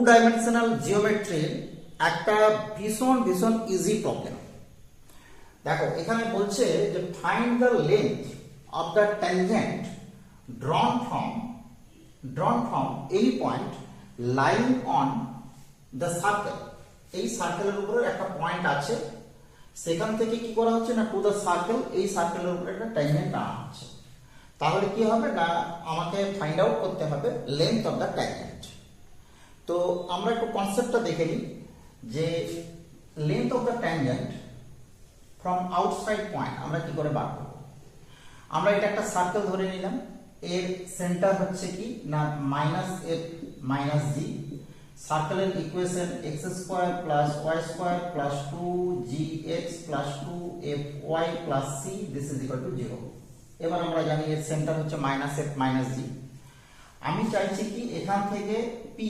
Dimensional জিওমেট্রির একটা ভীষণ ভীষণ ইজি প্রবলেম। দেখো এখানে বলছে যে find the length of the tangent drawn from any point lying on the circle। এই সার্কেলের উপরে একটা পয়েন্ট আছে, সেখান থেকে কি করা হচ্ছে না টু দ্য সার্কেল, এই সার্কেলের উপরে একটা ট্যানজেন্ট আনা হচ্ছে। তাহলে কি হবে না আমাকে ফাইন্ড আউট করতে হবে লেন্থ অফ দ্য ট্যানজেন্ট। তো আমরা একটু কনসেপ্টটা দেখে নিই যে length of the tangent from outside point আমরা কি করে বার করব। আমরা এটা একটা সার্কেল ধরে নিলাম, এর সেন্টার হচ্ছে কি না মাইনাস এফ মাইনাস জি। সার্কেলের equation x square plus y square plus two g x plus two f y plus c this is equal to 0। এবার আমরা জানি এর সেন্টার হচ্ছে মাইনাস এফ মাইনাস জি। আমি চাইছি কি এখান থেকে পি,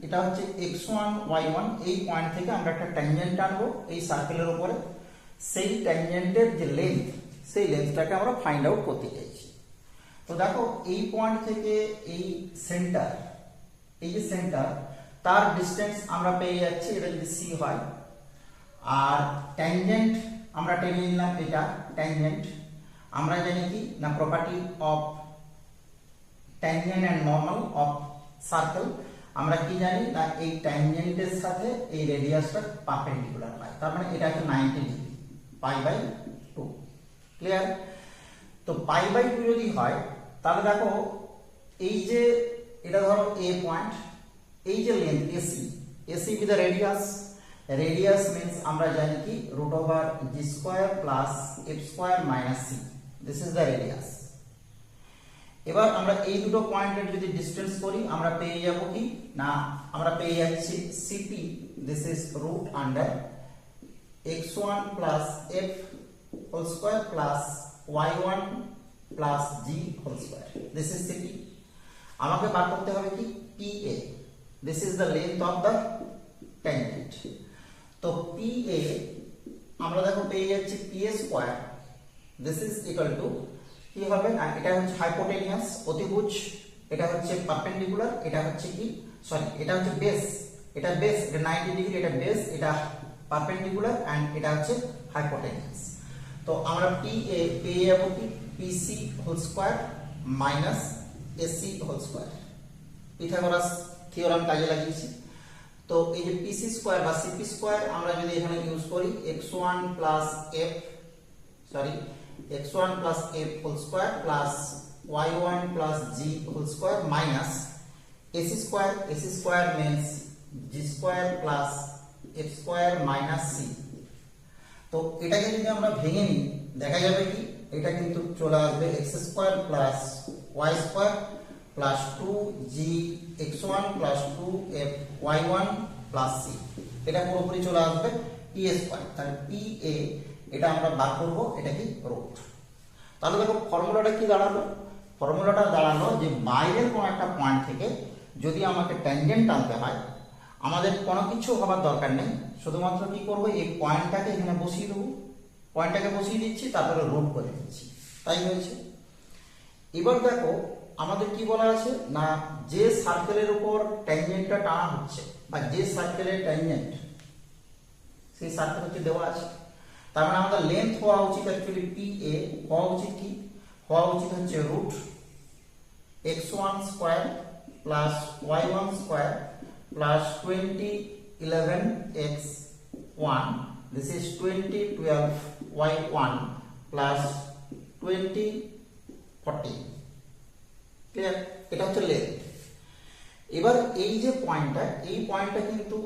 এটা হচ্ছে x1 y1, এই পয়েন্ট থেকে আমরা একটা ট্যানজেন্ট আনবো এই সার্কেলের উপরে। সেই ট্যানজেন্টের যে লেন্থ, সেই লেন্থটাকে আমরা ফাইন্ড আউট করতে চাইছি। তো দেখো এই পয়েন্ট থেকে এই সেন্টার, এই যে সেন্টার তার ডিস্টেন্স আমরা পেয়ে যাচ্ছি, এটা যদি সি হয়। আর ট্যানজেন্ট আমরা টেনে নিলাম, এটা ট্যানজেন্ট। আমরা জানি কি না property of tangent and normal of circle, আমরা কি জানি না এই ট্যানজেন্টের সাথে এই রেডিয়াসটা পারপেন্ডিকুলার হয়, তার মানে এটা হচ্ছে 90 ডিগ্রি, পাই বাই 2। ক্লিয়ার? তো পাই বাই 2 যদি হয় তাহলে দেখো এই যে এটা ধরো এ পয়েন্ট, এই যে length AC, AC with the radius, radius means আমরা জানি কি root over g square plus f square minus c, this is the radius. এবার আমরা এই দুটো পয়েন্টের যদি ডিসটেন্স করি আমরা পেয়ে যাব কি না আমরা পেয়ে যাচ্ছি CP, this is root under x1 plus f whole square plus y1 plus g whole square, this is CP. আমাকে বার করতে হবে কি PA, this is the length of the tangent. তো PA আমরা দেখো পেয়ে যাচ্ছি PA square, this is equal to কি হবে না এটা হচ্ছে হাইপোটেনিয়াস অতিভুজ, এটা হচ্ছে পারপেন্ডিকুলার, এটা হচ্ছে কি সরি এটা হচ্ছে বেস, এটা বেস, এটা 90 ডিগ্রি, এটা বেস, এটা পারপেন্ডিকুলার এন্ড এটা হচ্ছে হাইপোটেনিয়াস। তো আমরা PA পেয়ে যাব কি PC whole square minus AC whole square, Pythagoras theorem কাজে লাগিয়েছি। তো এই যে PC স্কয়ার বা CP স্কয়ার আমরা যদি এখানে ইউজ করি x1 plus f sorry x1 plus f whole square plus y1 plus g whole square minus ac square means g square plus f square minus c। তো এটাকে যদি আমরা ভেঙে নিই দেখা যাবে কি এটা কিন্তু চলে আসবে x square plus y square plus 2g x1 plus 2f y1 plus c, এটা পুরোপুরি চলে আসবে pa square। তাহলে pa এটা আমরা বার করব, এটা কি রুট। তাহলে দেখো ফর্মুলাটা কি দাঁড়ালো, ফর্মুলাটা দাঁড়ালো যে বাইরের কোনো একটা পয়েন্ট থেকে যদি আমাকে ট্যানজেন্ট আনতে হয় আমাদের কোনো কিছু হবার দরকার নেই, শুধুমাত্র কি করব এই পয়েন্টটাকে এখানে বসিয়ে দেবো, পয়েন্টটাকে বসিয়ে দিচ্ছি তারপরে রুট করে দিচ্ছি, তাই হয়েছে। এবার দেখো আমাদের কি বলা আছে না যে সার্কেলের উপর ট্যানজেন্টটা টানা হচ্ছে বা যে সার্কেলের ট্যানজেন্ট সেই সার্কেল হচ্ছে দেওয়া আছে, তার মানে আমাদের লেন্থ হওয়া উচিত অ্যাকচুয়ালি PA হওয়া উচিত কি হওয়া উচিত হচ্ছে root x1 square plus y1 square plus 20 11 x1 this is 20 12 y1 plus 20 40। Clear? এটা হচ্ছে লেন্থ। এবার এই যে পয়েন্টটা, এই পয়েন্টটা কিন্তু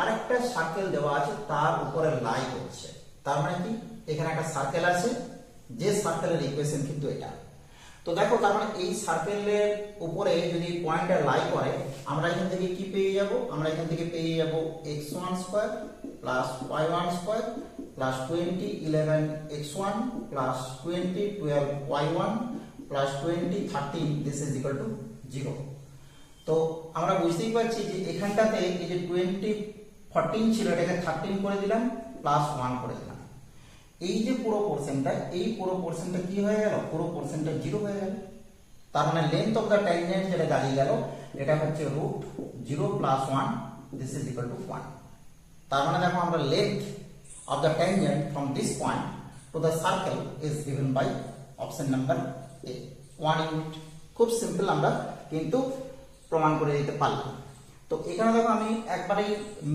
আরেকটা সার্কেল দেওয়া আছে তার উপরে লাই করছে, তার মানে কি এখানে একটা সার্কেল আছে যে সার্কেলের ইকুয়েশন কিন্তু এটা। তো দেখো তার মানে এই সার্কেলের উপরে যদি পয়েন্টটা লাই করে আমরা এখান থেকে কি পেয়ে যাব, আমরা এখান থেকে পেয়ে যাব x1 square plus y1 square plus 20 11 x1 plus 20 12 y1 plus 20 13 this is equal to 0। তো আমরা বুঝতেই পারছি যে এখানটাতে এই যে 20 14 ছিল এটাকে 13 করে দিলাম প্লাস 1 করে দিলাম, এই যে পুরো পোরশনটা, এই পুরো পোরশনটা কি হয়ে গেল, পুরো পোরশনটা 0 হয়ে গেল। তার মানে লেন্থ অফ দ্য ট্যানজেন্ট যেটা দাঁড়িয়ে গেল এটা হচ্ছে root 0 plus 1 this is equal to 1। তার মানে দেখো আমরা length of the tangent from this point to the circle is given by option number A 1 unit. খুব সিম্পল, আমরা কিন্তু প্রমাণ করে দিতে পারলাম। তো এখানে দেখো আমি একবারে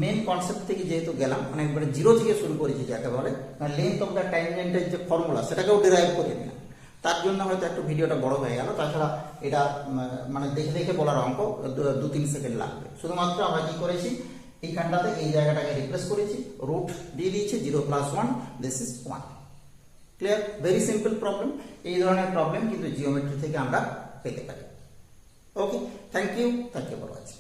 মেন কনসেপ্ট থেকে যেহেতু গেলাম, মানে একবারে জিরো থেকে শুরু করেছি যাকে বলে, লেন্থ অফ দ্য ট্যানজেন্টের যে ফর্মুলা সেটাকেও ডিরাইভ করে নিলাম। তার জন্য হয়তো একটু ভিডিওটা বড় হয়ে গেল, তাছাড়া এটা মানে দেখে দেখে বলার অঙ্ক 2-3 সেকেন্ড লাগবে। শুধুমাত্র আমরা কি করেছি, এইখানটাতে এই জায়গাটাকে রিপ্লেস করেছি, রুট দিয়ে দিয়েছি 0 plus 1 this is 1। Clear? Very simple problem. এই ধরনের প্রবলেম কিন্তু জিওমেট্রি থেকে আমরা পেতে পারি। ওকে, থ্যাংক ইউ ফর ওয়াচিং।